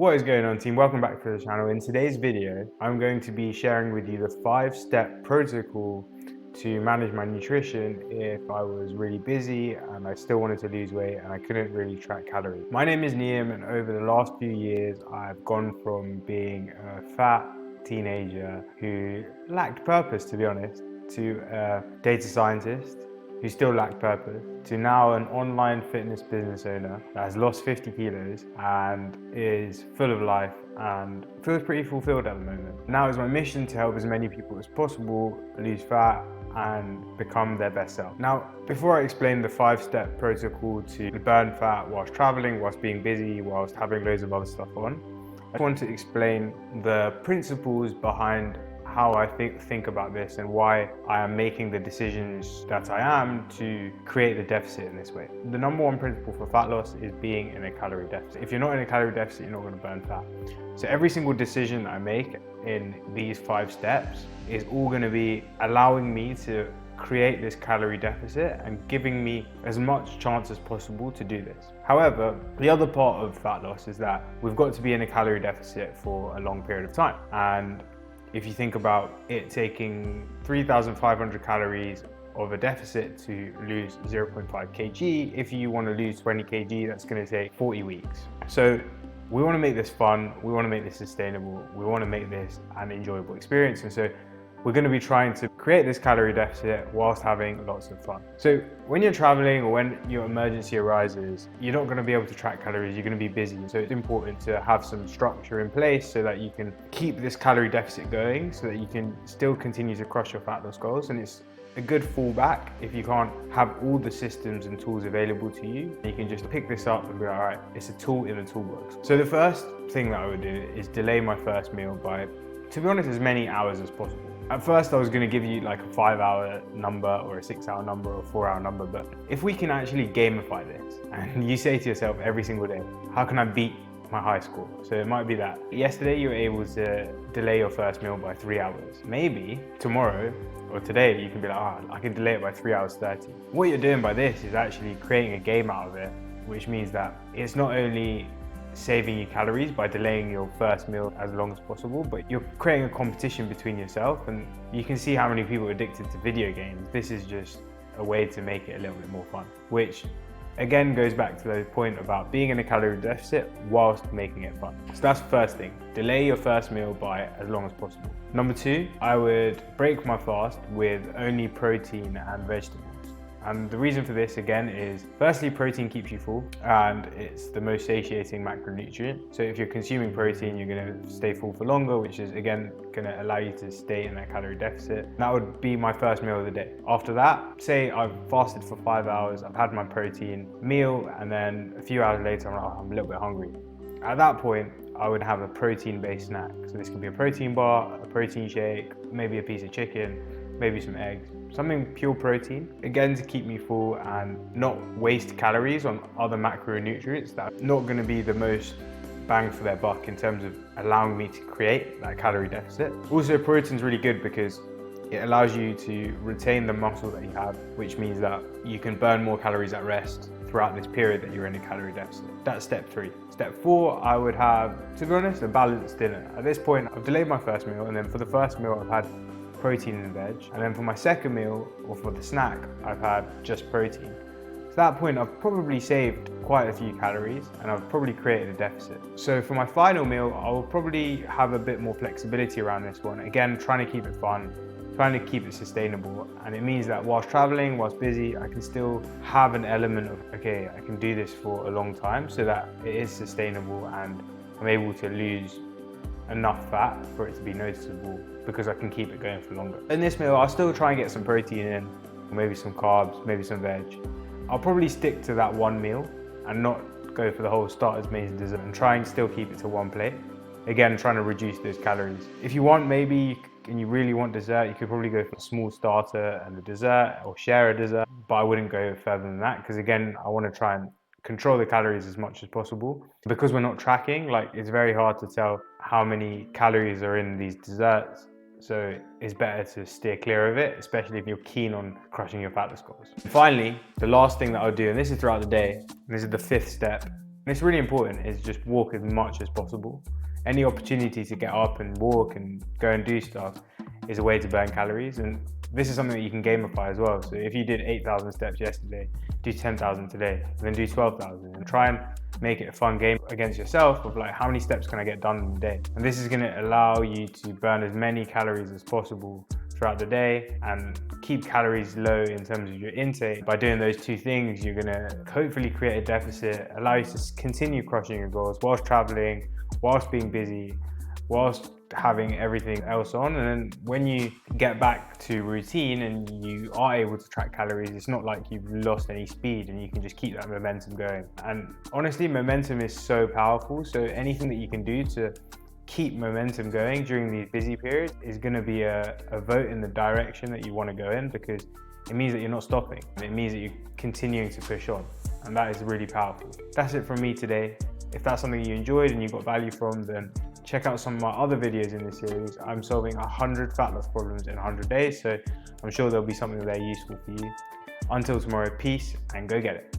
What is going on, team? Welcome back to the channel. In today's video, I'm going to be sharing with you the 5-step protocol to manage my nutrition if I was really busy and I still wanted to lose weight and I couldn't really track calories. My name is Niam, and over the last few years, I've gone from being a fat teenager who lacked purpose, to be honest, to a data scientist who still lacked purpose, to now an online fitness business owner that has lost 50 kilos and is full of life and feels pretty fulfilled at the moment. Now it's my mission to help as many people as possible lose fat and become their best self. Now, before I explain the 5-step protocol to burn fat whilst traveling, whilst being busy, whilst having loads of other stuff on, I want to explain the principles behind how I think about this and why I am making the decisions that I am to create the deficit in this way. The number one principle for fat loss is being in a calorie deficit. If you're not in a calorie deficit, you're not going to burn fat. So every single decision I make in these 5 steps is all going to be allowing me to create this calorie deficit and giving me as much chance as possible to do this. However, the other part of fat loss is that we've got to be in a calorie deficit for a long period of time. And if you think about it taking 3,500 calories of a deficit to lose 0.5 kg, if you want to lose 20 kg, that's going to take 40 weeks. So we want to make this fun, we want to make this sustainable, we want to make this an enjoyable experience. And so we're going to be trying to create this calorie deficit whilst having lots of fun. So when you're traveling or when your emergency arises, you're not going to be able to track calories, you're going to be busy. So it's important to have some structure in place so that you can keep this calorie deficit going, so that you can still continue to crush your fat loss goals. And it's a good fallback if you can't have all the systems and tools available to you. You can just pick this up and be like, all right, it's a tool in the toolbox. So the first thing that I would do is delay my first meal by, to be honest, as many hours as possible. At first I was going to give you like a 5-hour number or a 6-hour number or a 4-hour number, but if we can actually gamify this and you say to yourself every single day, how can I beat my high score? So it might be that yesterday you were able to delay your first meal by 3 hours. Maybe tomorrow or today you can be like, I can delay it by 3 hours 30. What you're doing by this is actually creating a game out of it, which means that it's not only saving you calories by delaying your first meal as long as possible, but you're creating a competition between yourself, and you can see how many people are addicted to video games. This is just a way to make it a little bit more fun, which again goes back to the point about being in a calorie deficit whilst making it fun. So that's the first thing, delay your first meal by as long as possible. Number 2, I would break my fast with only protein and vegetables. And the reason for this again is, firstly, protein keeps you full and it's the most satiating macronutrient. So if you're consuming protein, you're going to stay full for longer, which is again going to allow you to stay in that calorie deficit. That would be my first meal of the day. After that, say I've fasted for 5 hours, I've had my protein meal, and then a few hours later I'm a little bit hungry. At that point, I would have a protein-based snack. So this could be a protein bar, a protein shake, maybe a piece of chicken, maybe some eggs, something pure protein, again to keep me full and not waste calories on other macronutrients that are not going to be the most bang for their buck in terms of allowing me to create that calorie deficit. Also, protein's really good because it allows you to retain the muscle that you have, which means that you can burn more calories at rest throughout this period that you're in a calorie deficit. That's step 3. Step 4, I would have, to be honest, a balanced dinner. At this point, I've delayed my first meal, and then for the first meal, I've had protein and veg, and then for my second meal or for the snack I've had just protein. So at that point I've probably saved quite a few calories and I've probably created a deficit. So for my final meal I will probably have a bit more flexibility around this one, again trying to keep it fun, trying to keep it sustainable, and it means that whilst traveling, whilst busy, I can still have an element of, okay, I can do this for a long time so that it is sustainable and I'm able to lose enough fat for it to be noticeable, because I can keep it going for longer. In this meal, I'll still try and get some protein in, or maybe some carbs, maybe some veg. I'll probably stick to that one meal and not go for the whole starters, mains, and dessert, and try and still keep it to one plate. Again, trying to reduce those calories. If you want, maybe, and you really want dessert, you could probably go for a small starter and a dessert, or share a dessert, but I wouldn't go further than that, because again, I want to try and control the calories as much as possible. Because we're not tracking, like, it's very hard to tell how many calories are in these desserts. So it's better to steer clear of it, especially if you're keen on crushing your fat loss goals. Finally, the last thing that I'll do, and this is throughout the day, and this is the 5th step, And it's really important is just walk as much as possible. Any opportunity to get up and walk and go and do stuff is a way to burn calories. And this is something that you can gamify as well. So if you did 8,000 steps yesterday, do 10,000 today, and then do 12,000, and try and make it a fun game against yourself of like, how many steps can I get done in a day? And this is going to allow you to burn as many calories as possible throughout the day and keep calories low in terms of your intake. By doing those two things, you're going to hopefully create a deficit, allow you to continue crushing your goals whilst traveling, whilst being busy, whilst having everything else on. And then when you get back to routine and you are able to track calories, it's not like you've lost any speed and you can just keep that momentum going. And honestly, momentum is so powerful. So anything that you can do to keep momentum going during these busy periods is going to be a vote in the direction that you want to go in, because it means that you're not stopping. It means that you're continuing to push on, and that is really powerful. That's it from me today. If that's something you enjoyed and you got value from, then check out some of my other videos in this series. I'm solving 100 fat loss problems in 100 days, so I'm sure there'll be something there useful for you. Until tomorrow, peace and go get it.